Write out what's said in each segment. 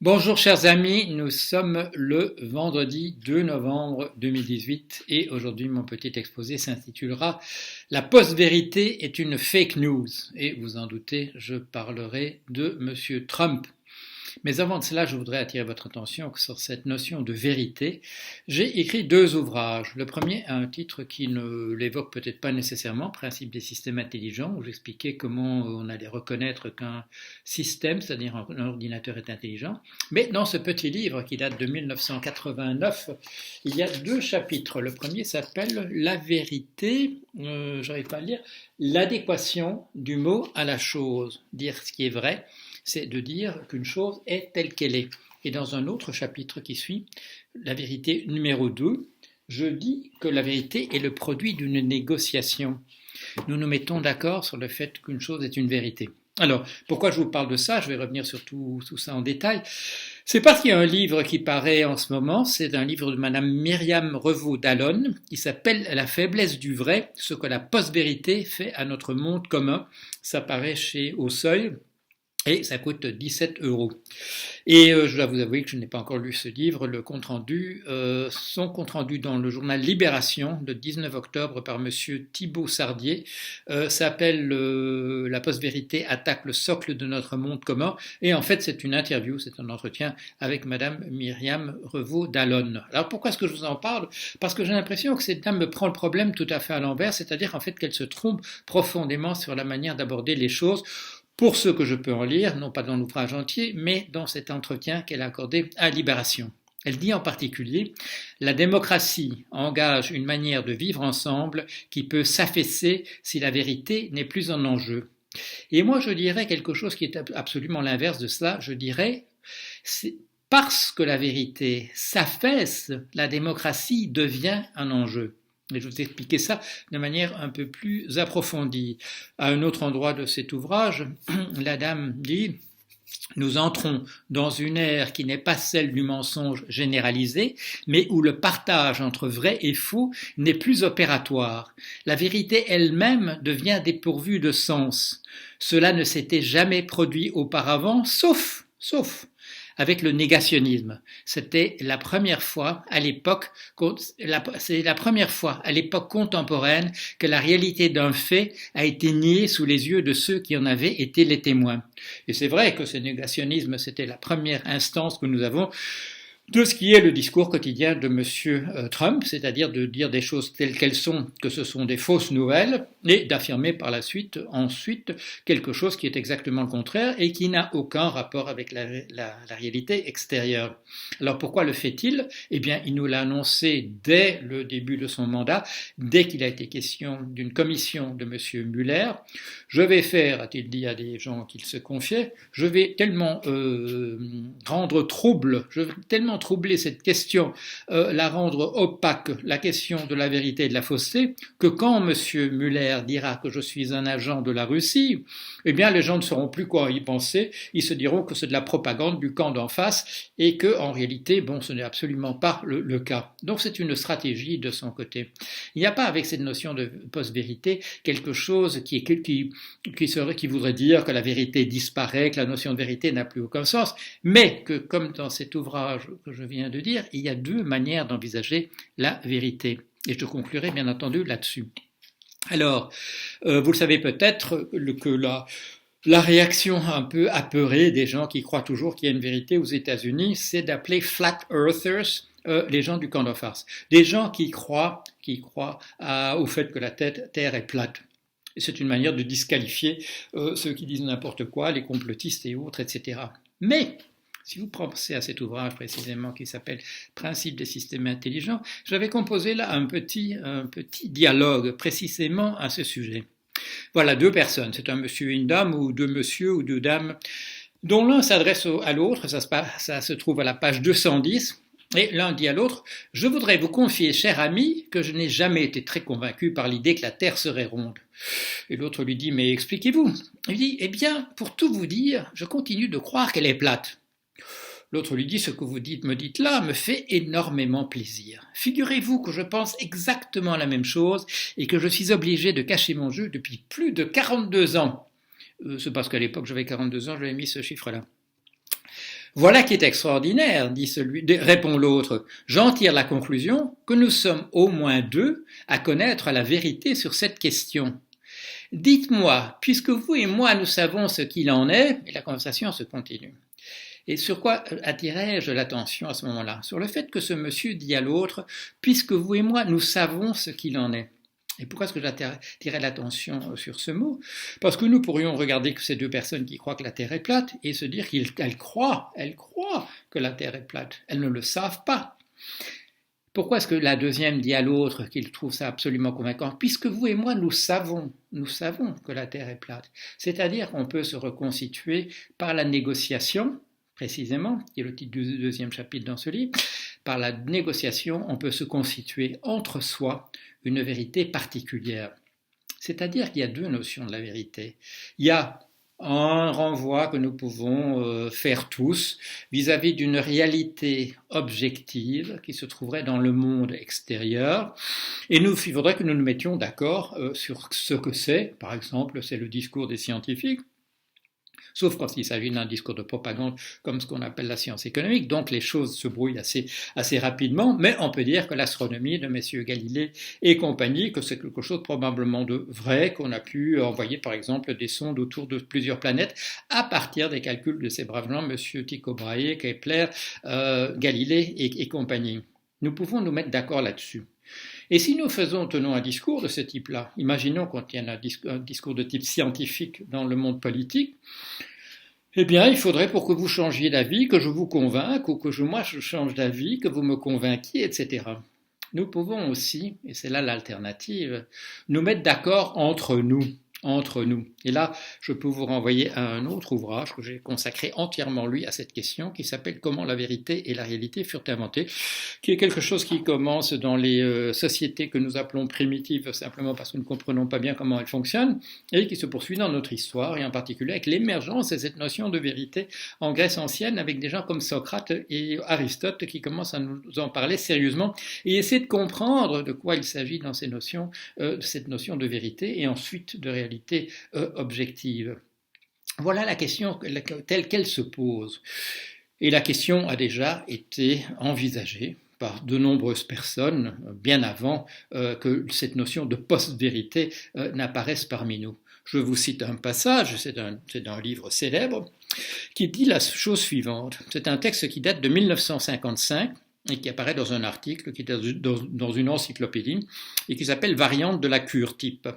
Bonjour chers amis, nous sommes le vendredi 2 novembre 2018 et aujourd'hui mon petit exposé s'intitulera La post-vérité est une fake news et vous en doutez, je parlerai de Monsieur Trump. Mais avant de cela, je voudrais attirer votre attention sur cette notion de vérité. J'ai écrit deux ouvrages. Le premier a un titre qui ne l'évoque peut-être pas nécessairement, Principe des systèmes intelligents, où j'expliquais comment on allait reconnaître qu'un système, c'est-à-dire un ordinateur est intelligent. Mais dans ce petit livre qui date de 1989, il y a deux chapitres. Le premier s'appelle La vérité, j'arrive pas à le lire, l'adéquation du mot à la chose, dire ce qui est vrai, c'est de dire qu'une chose est telle qu'elle est. Et dans un autre chapitre qui suit, la vérité numéro 2, je dis que la vérité est le produit d'une négociation. Nous nous mettons d'accord sur le fait qu'une chose est une vérité. Alors, pourquoi je vous parle de ça? Je vais revenir sur tout ça en détail. C'est parce qu'il y a un livre qui paraît en ce moment, c'est un livre de Madame Myriam Revaud-Dallon, qui s'appelle La faiblesse du vrai, ce que la post-vérité fait à notre monde commun. Ça paraît chez Au Seuil. Et ça coûte 17 euros. Et je dois vous avouer que je n'ai pas encore lu ce livre. Le compte-rendu, son compte-rendu dans le journal Libération, le 19 octobre, par monsieur Thibault Sardier, s'appelle La post-vérité attaque le socle de notre monde commun. Et en fait, c'est une interview, c'est un entretien avec madame Myriam Revaud-Dallon. Alors pourquoi est-ce que je vous en parle? Parce que j'ai l'impression que cette dame me prend le problème tout à fait à l'envers, c'est-à-dire en fait qu'elle se trompe profondément sur la manière d'aborder les choses. Pour ce que je peux en lire, non pas dans l'ouvrage entier, mais dans cet entretien qu'elle a accordé à Libération. Elle dit en particulier « La démocratie engage une manière de vivre ensemble qui peut s'affaisser si la vérité n'est plus en enjeu. » Et moi je dirais quelque chose qui est absolument l'inverse de cela, je dirais c'est parce que la vérité s'affaisse, la démocratie devient un enjeu. Et je vais vous expliquer ça de manière un peu plus approfondie. À un autre endroit de cet ouvrage, la dame dit « Nous entrons dans une ère qui n'est pas celle du mensonge généralisé, mais où le partage entre vrai et faux n'est plus opératoire. La vérité elle-même devient dépourvue de sens. Cela ne s'était jamais produit auparavant, sauf avec le négationnisme. C'était la première fois à l'époque, c'est la première fois à l'époque contemporaine que la réalité d'un fait a été niée sous les yeux de ceux qui en avaient été les témoins. Et c'est vrai que ce négationnisme, c'était la première instance que nous avons de ce qui est le discours quotidien de M. Trump, c'est-à-dire de dire des choses telles qu'elles sont, que ce sont des fausses nouvelles, et d'affirmer par la suite, ensuite, quelque chose qui est exactement le contraire et qui n'a aucun rapport avec la réalité extérieure. Alors pourquoi le fait-il? Eh bien, il nous l'a annoncé dès le début de son mandat, dès qu'il a été question d'une commission de M. Mueller. Je vais faire, a-t-il dit à des gens qu'il se confiait, je vais tellement rendre trouble, je vais tellement troubler cette question, la rendre opaque, la question de la vérité et de la fausseté, que quand M. Mueller dira que je suis un agent de la Russie, eh bien les gens ne sauront plus quoi y penser, ils se diront que c'est de la propagande du camp d'en face et que en réalité, bon, ce n'est absolument pas le cas. Donc c'est une stratégie de son côté. Il n'y a pas avec cette notion de post-vérité quelque chose qui voudrait dire que la vérité disparaît, que la notion de vérité n'a plus aucun sens, mais que, comme dans cet ouvrage que je viens de dire, il y a deux manières d'envisager la vérité. Et je conclurai bien entendu là-dessus. Alors, vous le savez peut-être que la réaction un peu apeurée des gens qui croient toujours qu'il y a une vérité aux États-Unis, c'est d'appeler flat earthers les gens du camp d'en face. Des gens qui croient au fait que la Terre est plate. C'est une manière de disqualifier ceux qui disent n'importe quoi, les complotistes et autres, etc. Mais, si vous pensez à cet ouvrage précisément qui s'appelle Principe des systèmes intelligents, j'avais composé là un petit dialogue précisément à ce sujet. Voilà, deux personnes, c'est un monsieur et une dame, ou deux messieurs ou deux dames, dont l'un s'adresse à l'autre, ça se trouve à la page 210, et l'un dit à l'autre « Je voudrais vous confier, cher ami, que je n'ai jamais été très convaincu par l'idée que la Terre serait ronde. » Et l'autre lui dit « Mais expliquez-vous » Il dit « Eh bien, pour tout vous dire, je continue de croire qu'elle est plate. » L'autre lui dit « Ce que vous me dites là me fait énormément plaisir. Figurez-vous que je pense exactement la même chose et que je suis obligé de cacher mon jeu depuis plus de 42 ans. C'est parce qu'à l'époque j'avais 42 ans, j'avais mis ce chiffre-là. Voilà qui est extraordinaire, répond l'autre. J'en tire la conclusion que nous sommes au moins deux à connaître la vérité sur cette question. Dites-moi, puisque vous et moi nous savons ce qu'il en est, et la conversation se continue. Et sur quoi attirais-je l'attention à ce moment-là? Sur le fait que ce monsieur dit à l'autre, puisque vous et moi nous savons ce qu'il en est. Et pourquoi est-ce que j'attirais l'attention sur ce mot? Parce que nous pourrions regarder que ces deux personnes qui croient que la Terre est plate et se dire qu'elles croient que la Terre est plate. Elles ne le savent pas. Pourquoi est-ce que la deuxième dit à l'autre qu'il trouve ça absolument convaincant? Puisque vous et moi, nous savons que la Terre est plate. C'est-à-dire qu'on peut se reconstituer par la négociation, précisément, qui est le titre du deuxième chapitre dans ce livre. Par la négociation, on peut se constituer entre soi une vérité particulière. C'est-à-dire qu'il y a deux notions de la vérité. Il y a un renvoi que nous pouvons faire tous vis-à-vis d'une réalité objective qui se trouverait dans le monde extérieur. Et il faudrait que nous nous mettions d'accord sur ce que c'est. Par exemple, c'est le discours des scientifiques. Sauf quand il s'agit d'un discours de propagande comme ce qu'on appelle la science économique, donc les choses se brouillent assez rapidement, mais on peut dire que l'astronomie de messieurs Galilée et compagnie, que c'est quelque chose probablement de vrai, qu'on a pu envoyer par exemple des sondes autour de plusieurs planètes à partir des calculs de ces braves gens, monsieur Tycho Brahe, Kepler, Galilée et compagnie. Nous pouvons nous mettre d'accord là-dessus. Et si nous tenons un discours de ce type-là, imaginons qu'on tienne un discours de type scientifique dans le monde politique, eh bien, il faudrait pour que vous changiez d'avis, que je vous convainque, ou que moi je change d'avis, que vous me convainquiez, etc. Nous pouvons aussi, et c'est là l'alternative, nous mettre d'accord entre nous. Et là, je peux vous renvoyer à un autre ouvrage que j'ai consacré entièrement, lui, à cette question, qui s'appelle « Comment la vérité et la réalité furent inventées », qui est quelque chose qui commence dans les sociétés que nous appelons primitives, simplement parce que nous ne comprenons pas bien comment elles fonctionnent, et qui se poursuit dans notre histoire, et en particulier avec l'émergence de cette notion de vérité en Grèce ancienne, avec des gens comme Socrate et Aristote qui commencent à nous en parler sérieusement, et essayer de comprendre de quoi il s'agit dans cette notion de vérité, et ensuite de réalité objective. Voilà la question telle qu'elle se pose. Et la question a déjà été envisagée par de nombreuses personnes bien avant que cette notion de post-vérité n'apparaisse parmi nous. Je vous cite un passage, c'est d'un livre célèbre, qui dit la chose suivante. C'est un texte qui date de 1955 et qui apparaît dans un article qui est dans une encyclopédie et qui s'appelle « Variante de la cure type ».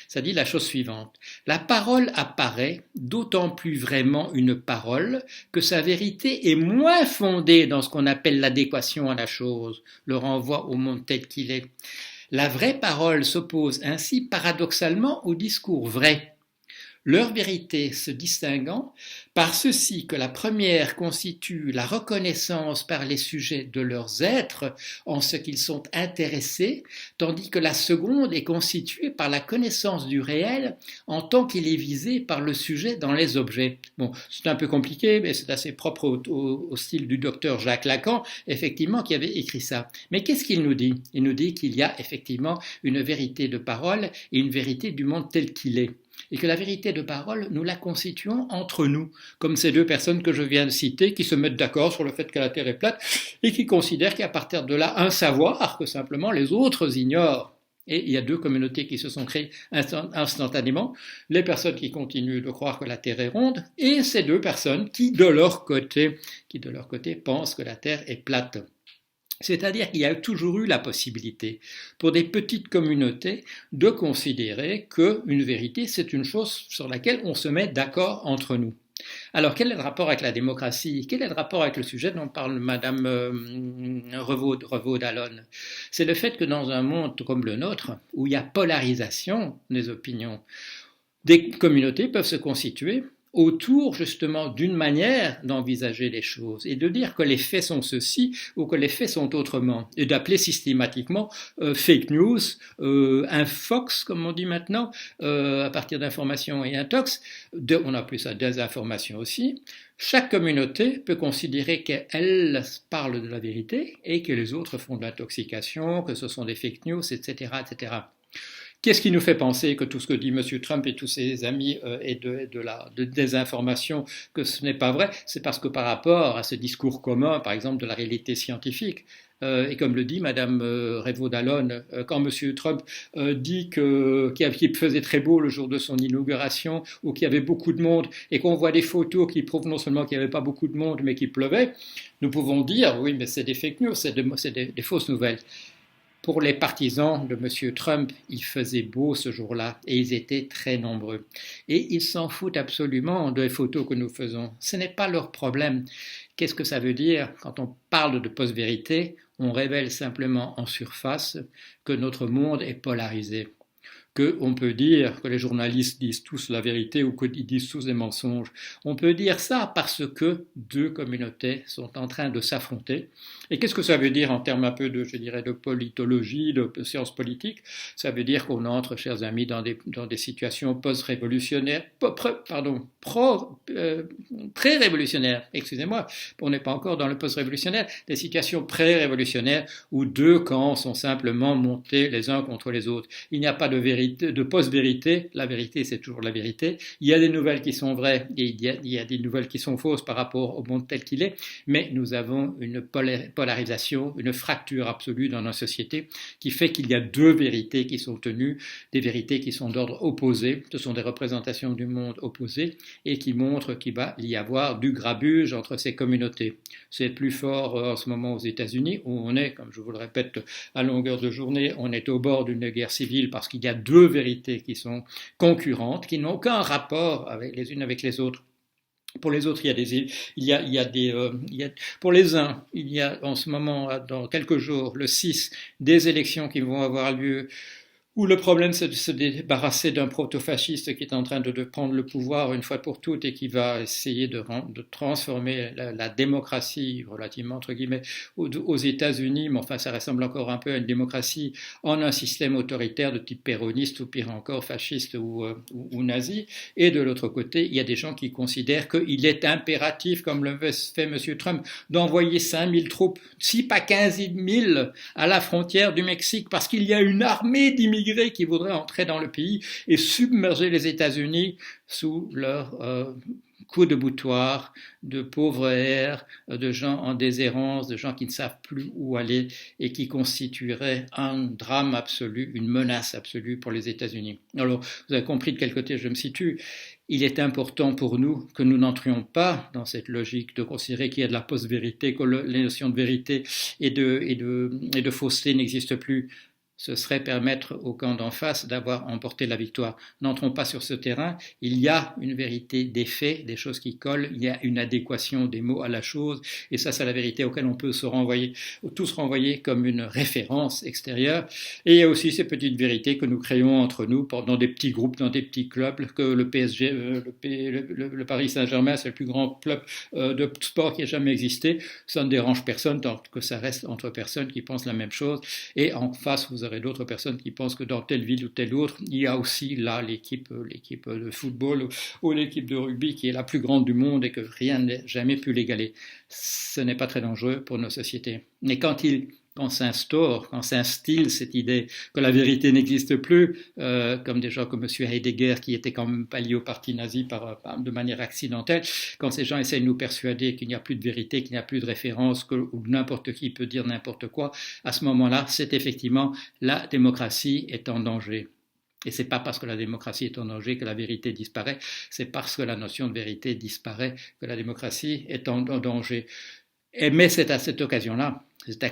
Ça dit la chose suivante. La parole apparaît d'autant plus vraiment une parole que sa vérité est moins fondée dans ce qu'on appelle l'adéquation à la chose, le renvoi au monde tel qu'il est. La vraie parole s'oppose ainsi paradoxalement au discours vrai. Leur vérité se distinguant par ceci que la première constitue la reconnaissance par les sujets de leurs êtres en ce qu'ils sont intéressés, tandis que la seconde est constituée par la connaissance du réel en tant qu'il est visé par le sujet dans les objets. Bon, c'est un peu compliqué, mais c'est assez propre au style du docteur Jacques Lacan, effectivement, qui avait écrit ça. Mais qu'est-ce qu'il nous dit? Il nous dit qu'il y a effectivement une vérité de parole et une vérité du monde tel qu'il est. Et que la vérité de parole, nous la constituons entre nous, comme ces deux personnes que je viens de citer, qui se mettent d'accord sur le fait que la Terre est plate, et qui considèrent qu'à partir de là, un savoir que simplement les autres ignorent. Et il y a deux communautés qui se sont créées instantanément, les personnes qui continuent de croire que la Terre est ronde, et ces deux personnes qui, de leur côté, pensent que la Terre est plate. C'est-à-dire qu'il y a toujours eu la possibilité pour des petites communautés de considérer qu'une vérité, c'est une chose sur laquelle on se met d'accord entre nous. Alors, quel est le rapport avec la démocratie? Quel est le rapport avec le sujet dont parle Madame Revaud-Dallon? C'est le fait que dans un monde comme le nôtre, où il y a polarisation des opinions, des communautés peuvent se constituer autour justement d'une manière d'envisager les choses et de dire que les faits sont ceci ou que les faits sont autrement et d'appeler systématiquement fake news, infox comme on dit maintenant, à partir d'informations et intox, on appelle ça désinformation aussi. Chaque communauté peut considérer qu'elle parle de la vérité et que les autres font de l'intoxication, que ce sont des fake news, etc., etc. Qu'est-ce qui nous fait penser que tout ce que dit M. Trump et tous ses amis est de désinformation, que ce n'est pas vrai? C'est parce que par rapport à ce discours commun, par exemple, de la réalité scientifique, et comme le dit Madame Revaud-Dallon, quand M. Trump dit qu'il faisait très beau le jour de son inauguration ou qu'il y avait beaucoup de monde et qu'on voit des photos qui prouvent non seulement qu'il n'y avait pas beaucoup de monde mais qu'il pleuvait, nous pouvons dire oui mais c'est des fake news, c'est des fausses nouvelles. Pour les partisans de M. Trump, il faisait beau ce jour-là et ils étaient très nombreux. Et ils s'en foutent absolument des photos que nous faisons. Ce n'est pas leur problème. Qu'est-ce que ça veut dire? Quand on parle de post-vérité, on révèle simplement en surface que notre monde est polarisé. Qu'on peut dire que les journalistes disent tous la vérité ou qu'ils disent tous des mensonges. On peut dire ça parce que deux communautés sont en train de s'affronter. Et qu'est-ce que ça veut dire en termes un peu de, je dirais, de politologie, de sciences politiques? Ça veut dire qu'on entre, chers amis, dans des situations post-révolutionnaires, pré-révolutionnaires, excusez-moi, on n'est pas encore dans le post-révolutionnaire, des situations pré-révolutionnaires où deux camps sont simplement montés les uns contre les autres. Il n'y a pas de vérité, de post-vérité, la vérité c'est toujours la vérité, il y a des nouvelles qui sont vraies et il y a des nouvelles qui sont fausses par rapport au monde tel qu'il est, mais nous avons une polarisation, une fracture absolue dans nos sociétés qui fait qu'il y a deux vérités qui sont tenues, des vérités qui sont d'ordre opposé, ce sont des représentations du monde opposé et qui montrent qu'il va y avoir du grabuge entre ces communautés. C'est plus fort en ce moment aux États-Unis où on est, comme je vous le répète à longueur de journée, on est au bord d'une guerre civile parce qu'il y a deux vérités qui sont concurrentes, qui n'ont aucun rapport les unes avec les autres. Pour les autres, pour les uns, il y a en ce moment, dans quelques jours, le 6, des élections qui vont avoir lieu où le problème c'est de se débarrasser d'un proto-fasciste qui est en train de prendre le pouvoir une fois pour toutes et qui va essayer de transformer la démocratie, relativement entre guillemets, aux États-Unis, mais enfin ça ressemble encore un peu à une démocratie, en un système autoritaire de type péroniste ou pire encore fasciste ou nazi. Et de l'autre côté, il y a des gens qui considèrent qu'il est impératif, comme le fait M. Trump, d'envoyer 5000 troupes, si pas 15 000, à la frontière du Mexique, parce qu'il y a une armée d'immigrés qui voudraient entrer dans le pays et submerger les États-Unis sous leur coup de boutoir de pauvres airs, de gens en déshérence, de gens qui ne savent plus où aller et qui constitueraient un drame absolu, une menace absolue pour les États-Unis. Alors, vous avez compris de quel côté je me situe. Il est important pour nous que nous n'entrions pas dans cette logique de considérer qu'il y a de la post-vérité, que les notions de vérité et de fausseté n'existent plus. Ce serait permettre au camp d'en face d'avoir emporté la victoire. N'entrons pas sur ce terrain. Il y a une vérité des faits, des choses qui collent. Il y a une adéquation des mots à la chose. Et ça, c'est la vérité auquel on peut tous renvoyer comme une référence extérieure. Et il y a aussi ces petites vérités que nous créons entre nous dans des petits groupes, dans des petits clubs, que le PSG, le Paris Saint-Germain, c'est le plus grand club de sport qui ait jamais existé. Ça ne dérange personne tant que ça reste entre personnes qui pensent la même chose. Et en face, vous aurez d'autres personnes qui pensent que dans telle ville ou telle autre, il y a aussi là l'équipe de football ou l'équipe de rugby qui est la plus grande du monde et que rien n'a jamais pu l'égaler. Ce n'est pas très dangereux pour nos sociétés. Mais quand s'instille cette idée que la vérité n'existe plus, comme des gens comme M. Heidegger, qui était quand même pas lié au parti nazi de manière accidentelle, quand ces gens essaient de nous persuader qu'il n'y a plus de vérité, qu'il n'y a plus de référence, que n'importe qui peut dire n'importe quoi, à ce moment-là, c'est effectivement la démocratie est en danger. Et c'est pas parce que la démocratie est en danger que la vérité disparaît, c'est parce que la notion de vérité disparaît que la démocratie est en danger. Mais c'est à cette occasion-là,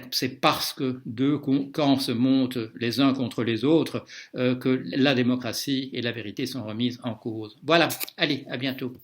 c'est parce que deux camps se montent les uns contre les autres que la démocratie et la vérité sont remises en cause. Voilà, allez, à bientôt.